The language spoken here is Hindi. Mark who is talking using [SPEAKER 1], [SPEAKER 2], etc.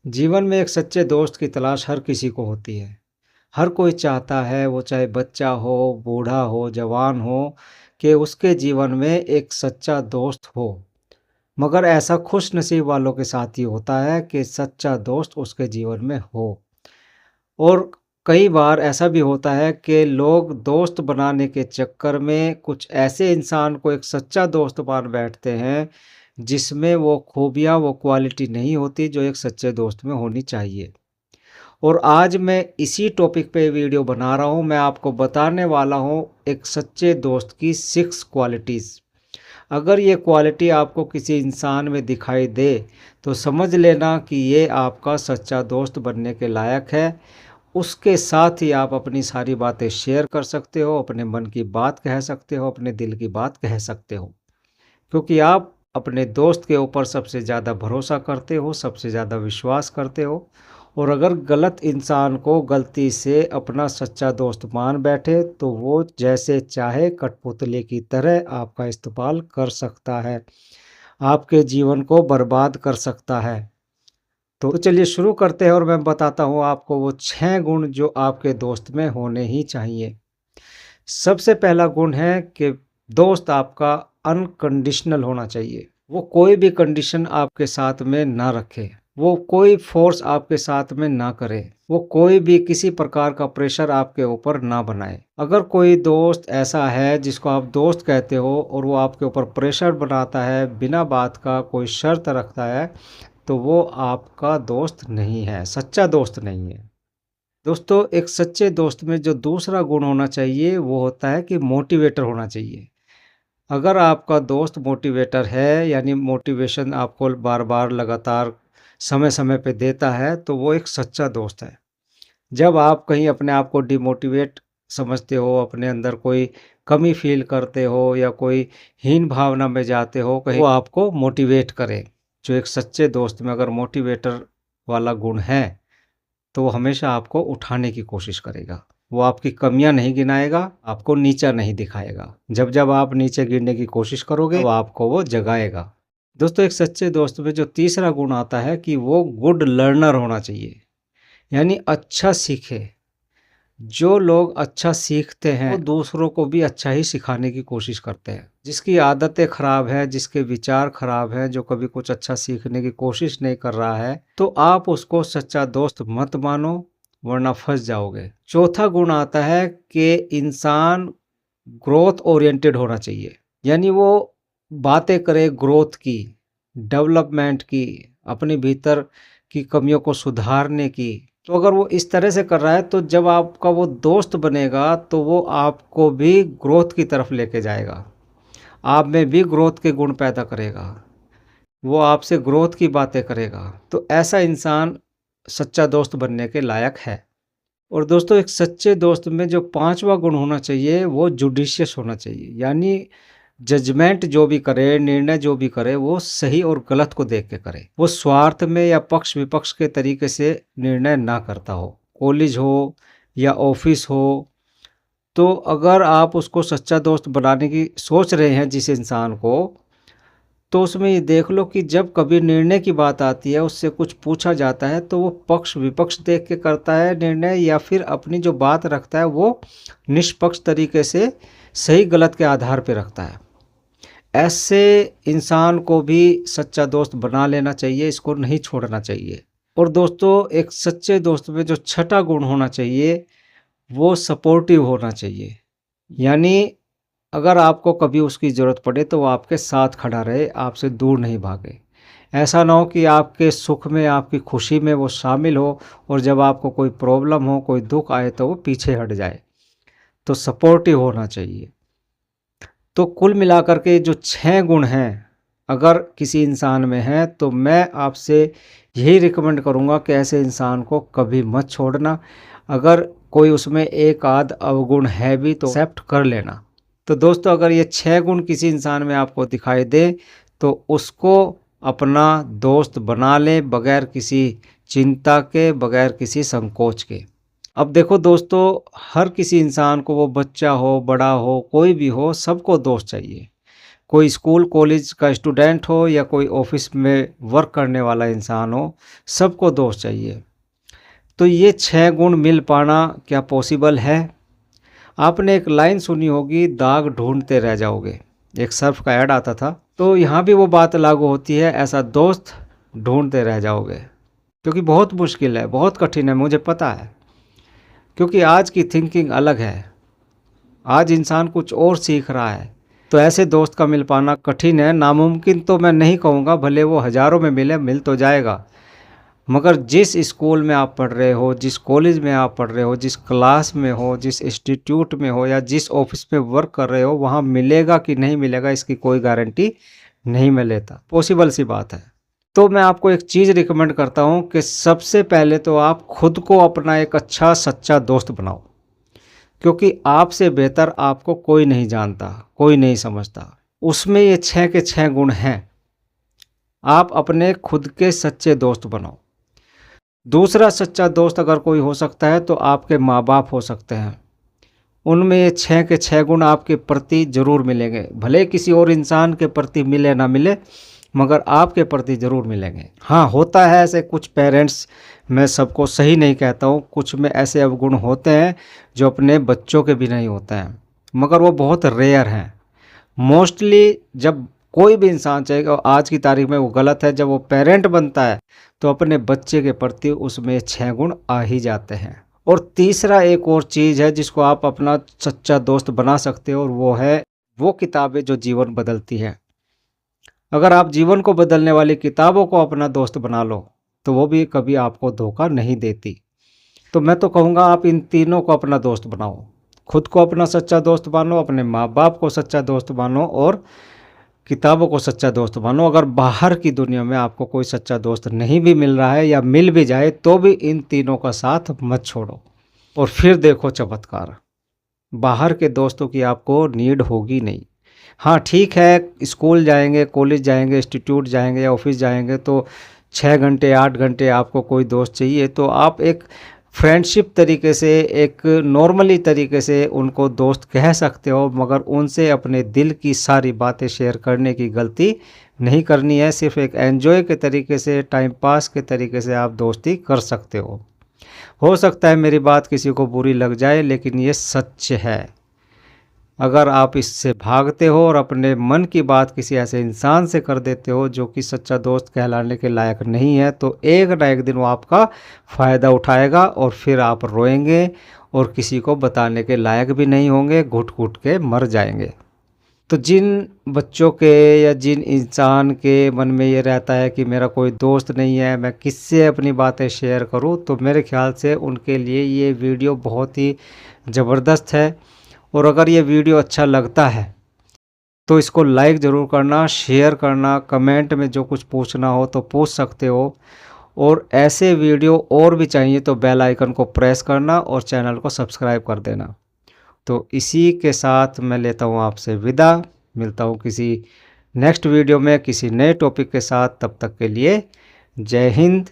[SPEAKER 1] जीवन में एक सच्चे दोस्त की तलाश हर किसी को होती है। हर कोई चाहता है, वो चाहे बच्चा हो, बूढ़ा हो, जवान हो, कि उसके जीवन में एक सच्चा दोस्त हो। मगर ऐसा खुशनसीब वालों के साथ ही होता है कि सच्चा दोस्त उसके जीवन में हो। और कई बार ऐसा भी होता है कि लोग दोस्त बनाने के चक्कर में कुछ ऐसे इंसान को एक सच्चा दोस्त मान बैठते हैं, जिसमें वो खूबियाँ, वो क्वालिटी नहीं होती जो एक सच्चे दोस्त में होनी चाहिए। और आज मैं इसी टॉपिक पे वीडियो बना रहा हूँ। मैं आपको बताने वाला हूँ एक सच्चे दोस्त की 6 क्वालिटीज़। अगर ये क्वालिटी आपको किसी इंसान में दिखाई दे तो समझ लेना कि ये आपका सच्चा दोस्त बनने के लायक है। उसके साथ ही आप अपनी सारी बातें शेयर कर सकते हो, अपने मन की बात कह सकते हो, अपने दिल की बात कह सकते हो, क्योंकि आप अपने दोस्त के ऊपर सबसे ज़्यादा भरोसा करते हो, सबसे ज़्यादा विश्वास करते हो। और अगर गलत इंसान को गलती से अपना सच्चा दोस्त मान बैठे तो वो जैसे चाहे कठपुतली की तरह आपका इस्तेमाल कर सकता है, आपके जीवन को बर्बाद कर सकता है। तो चलिए शुरू करते हैं और मैं बताता हूँ आपको वो 6 गुण जो आपके दोस्त में होने ही चाहिए। सबसे पहला गुण है कि दोस्त आपका अनकंडीशनल होना चाहिए। वो कोई भी कंडीशन आपके साथ में ना रखे, वो कोई फोर्स आपके साथ में ना करे, वो कोई भी किसी प्रकार का प्रेशर आपके ऊपर ना बनाए। अगर कोई दोस्त ऐसा है जिसको आप दोस्त कहते हो और वो आपके ऊपर प्रेशर बनाता है, बिना बात का कोई शर्त रखता है, तो वो आपका दोस्त नहीं है, सच्चा दोस्त नहीं है। दोस्तों, एक सच्चे दोस्त में जो दूसरा गुण होना चाहिए वो होता है कि मोटिवेटर होना चाहिए। अगर आपका दोस्त मोटिवेटर है, यानी मोटिवेशन आपको बार बार लगातार समय समय पे देता है, तो वो एक सच्चा दोस्त है। जब आप कहीं अपने आप को डिमोटिवेट समझते हो, अपने अंदर कोई कमी फील करते हो या कोई हीन भावना में जाते हो, कहीं वो आपको मोटिवेट करे। जो एक सच्चे दोस्त में अगर मोटिवेटर वाला गुण है तो वो हमेशा आपको उठाने की कोशिश करेगा। वो आपकी कमियां नहीं गिनाएगा, आपको नीचा नहीं दिखाएगा। जब जब आप नीचे गिरने की कोशिश करोगे तो आपको वो जगाएगा। दोस्तों, एक सच्चे दोस्त में जो तीसरा गुण आता है कि वो गुड लर्नर होना चाहिए, यानी अच्छा सीखे। जो लोग अच्छा सीखते हैं वो दूसरों को भी अच्छा ही सिखाने की कोशिश करते हैं। जिसकी आदतें खराब है, जिसके विचार खराब है, जो कभी कुछ अच्छा सीखने की कोशिश नहीं कर रहा है, तो आप उसको सच्चा दोस्त मत मानो, वरना फंस जाओगे। चौथा गुण आता है कि इंसान ग्रोथ ओरिएंटेड होना चाहिए, यानी वो बातें करे ग्रोथ की, डेवलपमेंट की, अपने भीतर की कमियों को सुधारने की। तो अगर वो इस तरह से कर रहा है तो जब आपका वो दोस्त बनेगा तो वो आपको भी ग्रोथ की तरफ लेके जाएगा, आप में भी ग्रोथ के गुण पैदा करेगा, वो आपसे ग्रोथ की बातें करेगा। तो ऐसा इंसान सच्चा दोस्त बनने के लायक है। और दोस्तों, एक सच्चे दोस्त में जो पांचवा गुण होना चाहिए वो जुडिशियस होना चाहिए, यानी जजमेंट जो भी करे, निर्णय जो भी करे, वो सही और गलत को देख के करे। वो स्वार्थ में या पक्ष विपक्ष के तरीके से निर्णय ना करता हो। कॉलेज हो या ऑफिस हो, तो अगर आप उसको सच्चा दोस्त बनाने की सोच रहे हैं जिस इंसान को, तो उसमें ये देख लो कि जब कभी निर्णय की बात आती है, उससे कुछ पूछा जाता है, तो वो पक्ष विपक्ष देख के करता है निर्णय, या फिर अपनी जो बात रखता है वो निष्पक्ष तरीके से सही गलत के आधार पर रखता है। ऐसे इंसान को भी सच्चा दोस्त बना लेना चाहिए, इसको नहीं छोड़ना चाहिए। और दोस्तों, एक सच्चे दोस्त में जो छठा गुण होना चाहिए वो सपोर्टिव होना चाहिए, यानी अगर आपको कभी उसकी ज़रूरत पड़े तो वो आपके साथ खड़ा रहे, आपसे दूर नहीं भागे। ऐसा ना हो कि आपके सुख में, आपकी खुशी में वो शामिल हो और जब आपको कोई प्रॉब्लम हो, कोई दुख आए तो वो पीछे हट जाए। तो सपोर्टिव होना चाहिए। तो कुल मिलाकर के जो 6 गुण हैं अगर किसी इंसान में हैं, तो मैं आपसे यही रिकमेंड करूंगा कि ऐसे इंसान को कभी मत छोड़ना। अगर कोई उसमें एक आध अवगुण है भी तो एक्सेप्ट कर लेना। तो दोस्तों, अगर ये 6 गुण किसी इंसान में आपको दिखाई दे तो उसको अपना दोस्त बना लें, बगैर किसी चिंता के, बगैर किसी संकोच के। अब देखो दोस्तों, हर किसी इंसान को, वो बच्चा हो, बड़ा हो, कोई भी हो, सबको दोस्त चाहिए। कोई स्कूल कॉलेज का स्टूडेंट हो या कोई ऑफिस में वर्क करने वाला इंसान हो, सबको दोस्त चाहिए। तो ये 6 गुण मिल पाना क्या पॉसिबल है? आपने एक लाइन सुनी होगी, दाग ढूंढते रह जाओगे। एक सर्फ का ऐड आता था, तो यहाँ भी वो बात लागू होती है, ऐसा दोस्त ढूंढते रह जाओगे। क्योंकि बहुत मुश्किल है, बहुत कठिन है, मुझे पता है। क्योंकि आज की थिंकिंग अलग है, आज इंसान कुछ और सीख रहा है। तो ऐसे दोस्त का मिल पाना कठिन है, नामुमकिन तो मैं नहीं कहूँगा, भले वो हज़ारों में मिले, मिल तो जाएगा। मगर जिस स्कूल में आप पढ़ रहे हो, जिस कॉलेज में आप पढ़ रहे हो, जिस क्लास में हो, जिस इंस्टीट्यूट में हो या जिस ऑफिस में वर्क कर रहे हो, वहाँ मिलेगा कि नहीं मिलेगा इसकी कोई गारंटी नहीं मैं लेता। पॉसिबल सी बात है। तो मैं आपको एक चीज़ रिकमेंड करता हूँ कि सबसे पहले तो आप खुद को अपना एक अच्छा सच्चा दोस्त बनाओ। क्योंकि आपसे बेहतर आपको कोई नहीं जानता, कोई नहीं समझता। उसमें ये 6 के 6 गुण हैं। आप अपने खुद के सच्चे दोस्त बनाओ। दूसरा सच्चा दोस्त अगर कोई हो सकता है तो आपके माँ बाप हो सकते हैं। उनमें ये 6 के 6 गुण आपके प्रति ज़रूर मिलेंगे। भले किसी और इंसान के प्रति मिले ना मिले, मगर आपके प्रति ज़रूर मिलेंगे। हाँ, होता है ऐसे कुछ पेरेंट्स, मैं सबको सही नहीं कहता हूँ, कुछ में ऐसे अवगुण होते हैं जो अपने बच्चों के भी नहीं होते हैं, मगर वो बहुत रेयर हैं। मोस्टली जब कोई भी इंसान, चाहे आज की तारीख में वो गलत है, जब वो पेरेंट बनता है तो अपने बच्चे के प्रति उसमें 6 गुण आ ही जाते हैं। और तीसरा एक और चीज़ है जिसको आप अपना सच्चा दोस्त बना सकते हो, और वो है वो किताबें जो जीवन बदलती है। अगर आप जीवन को बदलने वाली किताबों को अपना दोस्त बना लो तो वो भी कभी आपको धोखा नहीं देती। तो मैं तो कहूँगा आप इन तीनों को अपना दोस्त बनाओ। खुद को अपना सच्चा दोस्त मानो, अपने माँ बाप को सच्चा दोस्त मानो, और किताबों को सच्चा दोस्त मानो। अगर बाहर की दुनिया में आपको कोई सच्चा दोस्त नहीं भी मिल रहा है या मिल भी जाए तो भी इन तीनों का साथ मत छोड़ो, और फिर देखो चमत्कार। बाहर के दोस्तों की आपको नीड होगी नहीं। हाँ ठीक है, स्कूल जाएंगे, कॉलेज जाएंगे, इंस्टीट्यूट जाएंगे या ऑफिस जाएंगे तो 6 घंटे 8 घंटे आपको कोई दोस्त चाहिए, तो आप एक फ्रेंडशिप तरीके से, एक नॉर्मली तरीके से उनको दोस्त कह सकते हो, मगर उनसे अपने दिल की सारी बातें शेयर करने की गलती नहीं करनी है। सिर्फ एक एन्जॉय के तरीके से, टाइम पास के तरीके से आप दोस्ती कर सकते हो सकता है मेरी बात किसी को बुरी लग जाए, लेकिन ये सच है। अगर आप इससे भागते हो और अपने मन की बात किसी ऐसे इंसान से कर देते हो जो कि सच्चा दोस्त कहलाने के लायक नहीं है, तो एक ना एक दिन वो आपका फ़ायदा उठाएगा और फिर आप रोएंगे और किसी को बताने के लायक भी नहीं होंगे, घुट घुट के मर जाएंगे। तो जिन बच्चों के या जिन इंसान के मन में ये रहता है कि मेरा कोई दोस्त नहीं है, मैं किससे अपनी बातें शेयर करूं, तो मेरे ख्याल से उनके लिए ये वीडियो बहुत ही ज़बरदस्त है। और अगर ये वीडियो अच्छा लगता है तो इसको लाइक ज़रूर करना, शेयर करना, कमेंट में जो कुछ पूछना हो तो पूछ सकते हो। और ऐसे वीडियो और भी चाहिए तो बेल आइकन को प्रेस करना और चैनल को सब्सक्राइब कर देना। तो इसी के साथ मैं लेता हूँ आपसे विदा, मिलता हूँ किसी नेक्स्ट वीडियो में किसी नए टॉपिक के साथ। तब तक के लिए जय हिंद,